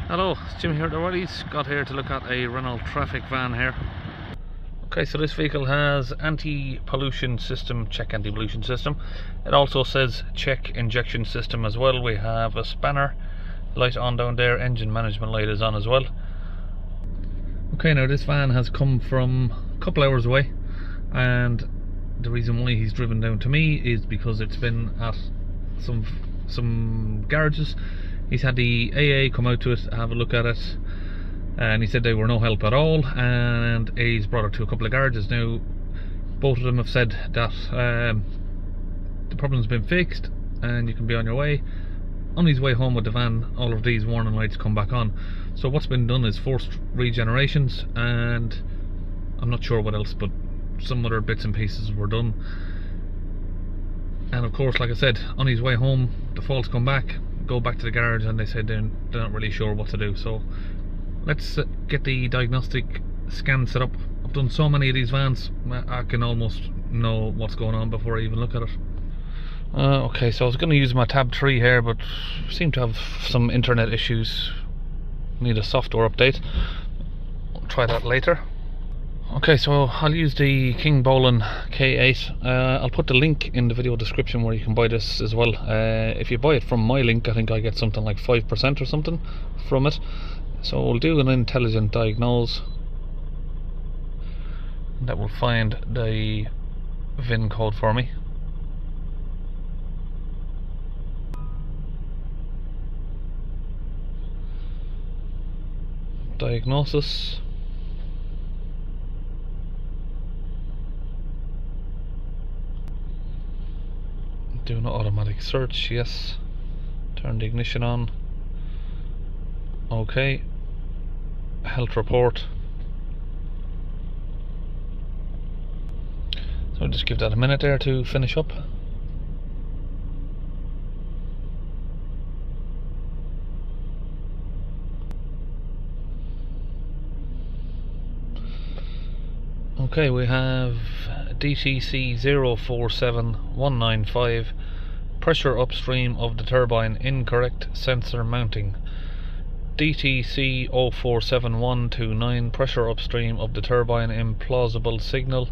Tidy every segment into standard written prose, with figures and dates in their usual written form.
Hello, it's Jim here at the Riley's. Got here to look at a Renault Trafic van here. Okay, so this vehicle has anti-pollution system, check anti-pollution system. It also says check injection system as well. We have a spanner light on down there, engine management light is on as well. Okay, now this van has come from a couple hours away, and the reason why he's driven down to me is because it's been at some garages. He's had the AA come out to it, have a look at it, and he said they were no help at all, and he's brought it to a couple of garages. Now both of them have said that the problem's been fixed and you can be on your way. On his way home with the van, all of these warning lights come back on. So what's been done is forced regenerations, and I'm not sure what else, but some other bits and pieces were done. And of course, like I said, on his way home the faults come back, go back to the garage, and they said they're not really sure what to do. So let's get the diagnostic scan set up. I've done so many of these vans, I can almost know what's going on before I even look at it. Okay, so I was going to use my tab 3 here, but seem to have some internet issues. Need a software update. I'll try that later. Okay, so I'll use the Kingbolen K7. I'll put the link in the video description where you can buy this as well. If you buy it from my link, I think I get something like 5% or something from it. So we'll do an intelligent diagnose. That will find the VIN code for me. Diagnosis. Do an automatic search, yes. Turn the ignition on. Okay. Health report. So just give that a minute there to finish up. Okay, we have DTC047195, pressure upstream of the turbine, incorrect sensor mounting. DTC047129, pressure upstream of the turbine, implausible signal,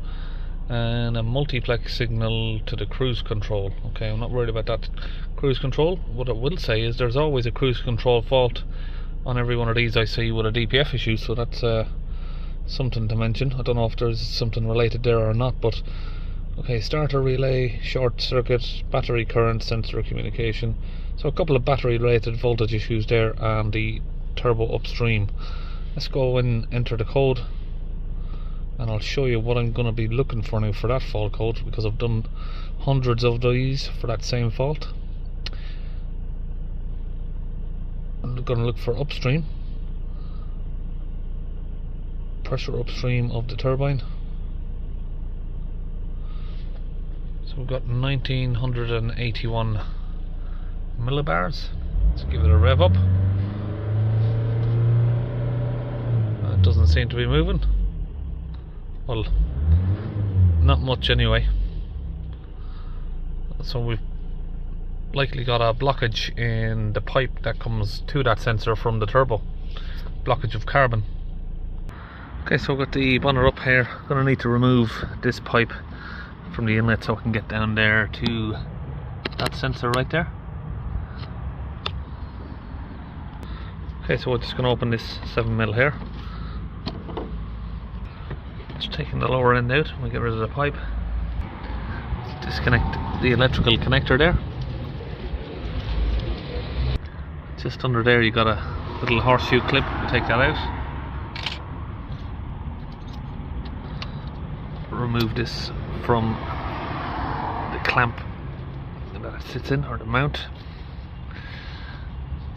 and a multiplex signal to the cruise control. Okay, I'm not worried about that cruise control. What I will say is there's always a cruise control fault on every one of these I see with a DPF issue, so that's something to mention. I don't know if there's something related there or not, but okay, starter relay, short circuit, battery current, sensor communication. So a couple of battery related voltage issues there, and the turbo upstream. Let's go and enter the code, and I'll show you what I'm going to be looking for now for that fault code, because I've done hundreds of these for that same fault. I'm going to look for upstream, pressure upstream of the turbine. So we've got 1981 millibars. Let's give it a rev up. It doesn't seem to be moving. Well, not much anyway. So we've likely got a blockage in the pipe that comes to that sensor from the turbo. Blockage of carbon. Okay, so I've got the bonnet up here. Gonna need to remove this pipe from the inlet so I can get down there to that sensor right there. Okay, so we're just gonna open this 7mm here. Just taking the lower end out, we'll get rid of the pipe. Disconnect the electrical connector there. Just under there you got a little horseshoe clip, we'll take that out. Remove this from the clamp that it sits in, or the mount.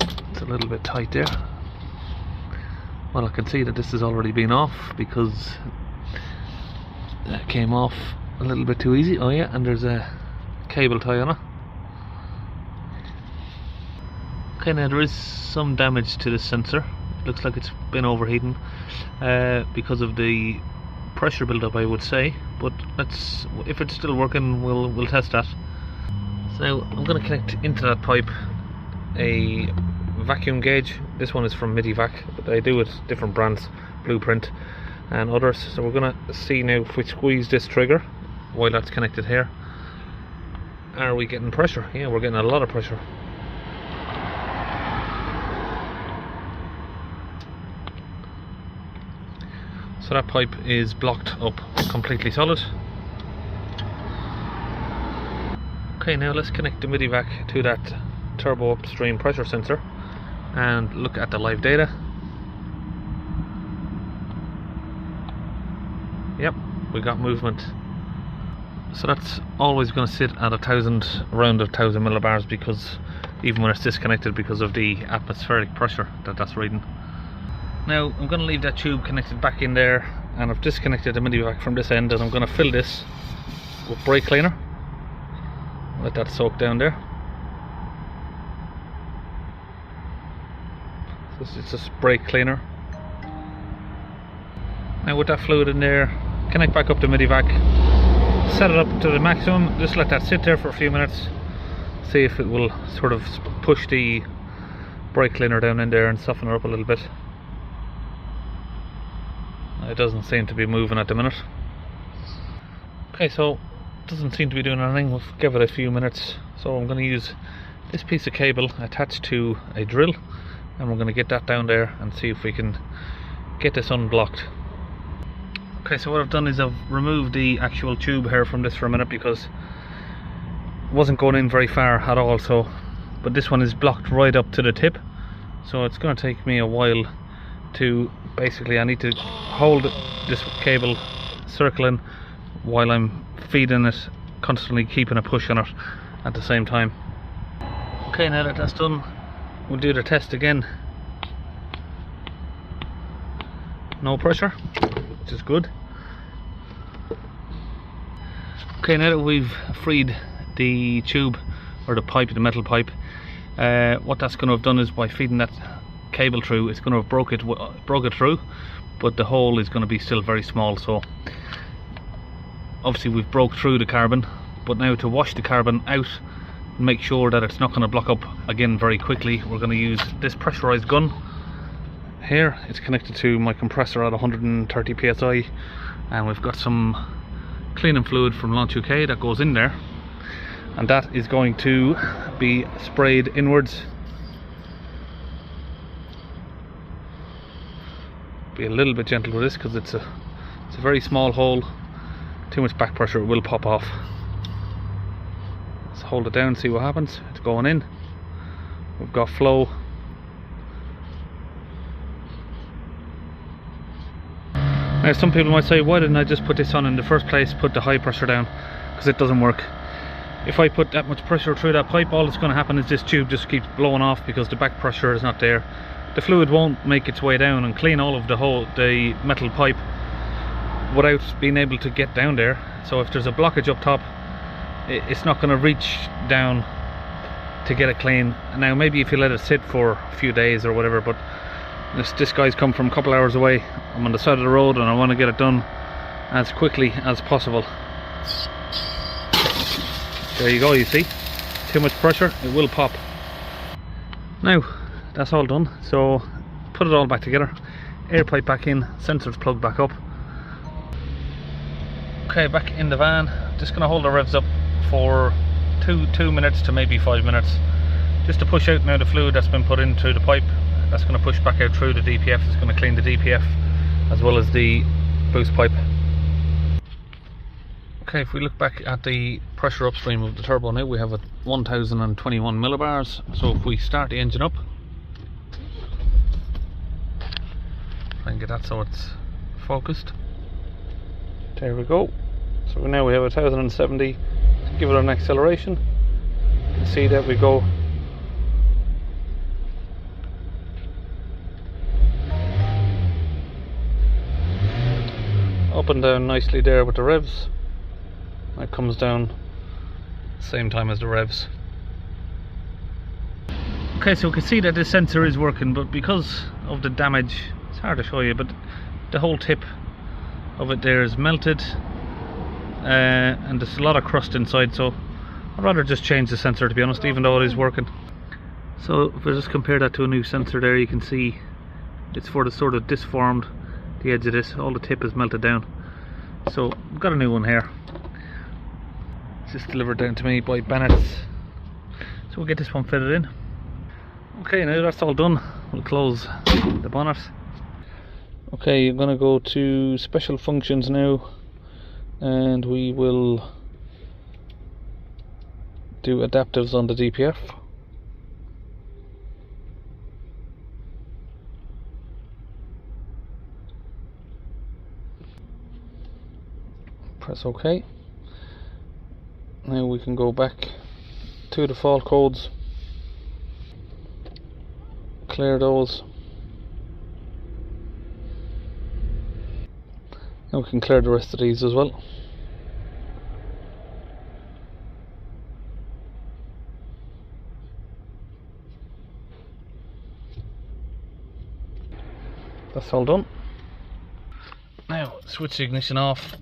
It's a little bit tight there. Well, I can see that this has already been off because that came off a little bit too easy. Oh yeah, and there's a cable tie on it. Okay, now there is some damage to this sensor. It looks like it's been overheating because of the pressure buildup, I would say, but let's, if it's still working, we'll test that. So now I'm going to connect into that pipe a vacuum gauge. This one is from Medivac, but they do it different brands, Blueprint and others. So we're going to see now if we squeeze this trigger while that's connected here, are we getting pressure? Yeah, we're getting a lot of pressure. So that pipe is blocked up completely solid. Okay, now let's connect the Medivac to that turbo upstream pressure sensor and look at the live data. Yep, we got movement. So that's always going to sit at around 1000 millibars, because even when it's disconnected, because of the atmospheric pressure that's reading. Now I'm going to leave that tube connected back in there, and I've disconnected the Medivac from this end, and I'm going to fill this with brake cleaner. Let that soak down there. So it's just brake cleaner. Now with that fluid in there, connect back up the Medivac, set it up to the maximum, just let that sit there for a few minutes, see if it will sort of push the brake cleaner down in there and soften it up a little bit. It doesn't seem to be moving at the minute. Okay, so doesn't seem to be doing anything. We'll give it a few minutes. So I'm going to use this piece of cable attached to a drill, and we're going to get that down there and see if we can get this unblocked. Okay, so what I've done is I've removed the actual tube here from this for a minute, because it wasn't going in very far at all. So, but this one is blocked right up to the tip, so it's going to take me a while to basically, I need to hold this cable circling while I'm feeding it, constantly keeping a push on it at the same time. Okay, now that that's done, we'll do the test again. No pressure, which is good. Okay, now that we've freed the tube, or the pipe, the metal pipe, what that's going to have done is, by feeding that cable through, it's going to have broke it through, but the hole is going to be still very small. So obviously we've broke through the carbon, but now to wash the carbon out and make sure that it's not going to block up again very quickly, we're going to use this pressurized gun here. It's connected to my compressor at 130 psi, and we've got some cleaning fluid from Launch UK that goes in there, and that is going to be sprayed inwards. Be a little bit gentle with this, because it's a very small hole. Too much back pressure, it will pop off. Let's hold it down and see what happens. It's going in. We've got flow. Now some people might say, why didn't I just put this on in the first place, put the high pressure down? Because it doesn't work. If I put that much pressure through that pipe, all that's going to happen is this tube just keeps blowing off, because the back pressure is not there. The fluid won't make its way down and clean all of the metal pipe without being able to get down there. So if there's a blockage up top, it's not going to reach down to get it clean. Now maybe if you let it sit for a few days or whatever, but this guy's come from a couple hours away. I'm on the side of the road and I want to get it done as quickly as possible. There you go, you see, too much pressure, it will pop. Now that's all done, so put it all back together, air pipe back in, sensors plugged back up. Okay, back in the van, just going to hold the revs up for two minutes to maybe 5 minutes, just to push out now the fluid that's been put in through the pipe. That's going to push back out through the DPF. It's going to clean the DPF as well as the boost pipe. Okay, if we look back at the pressure upstream of the turbo now, we have a 1021 millibars. So if we start the engine up, try and get that so it's focused. There we go. So now we have 1070. Give it an acceleration. You can see that we go up and down nicely there with the revs. That comes down same time as the revs. Okay, so we can see that this sensor is working, but because of the damage, it's hard to show you, but the whole tip of it there is melted, and there's a lot of crust inside, so I'd rather just change the sensor, to be honest, even though it is working. So if I just compare that to a new sensor there, you can see it's for the sort of disformed the edge of this, all the tip is melted down. So I've got a new one here. It's just delivered down to me by Bennett's. So we'll get this one fitted in. Okay, now that's all done, we'll close the bonnet. Okay, I'm gonna go to special functions now, and we will do adaptives on the DPF. Press OK. Now we can go back to the fault codes, clear those. Now we can clear the rest of these as well. That's all done. Now switch the ignition off,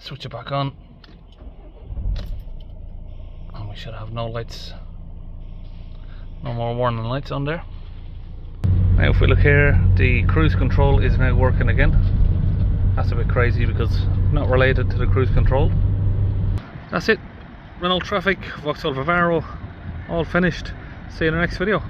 switch it back on, and we should have no lights, no more warning lights on there. Now if we look here, the cruise control is now working again. That's a bit crazy because it's not related to the cruise control. That's it. Renault Trafic, Vauxhall Vivaro, all finished. See you in the next video.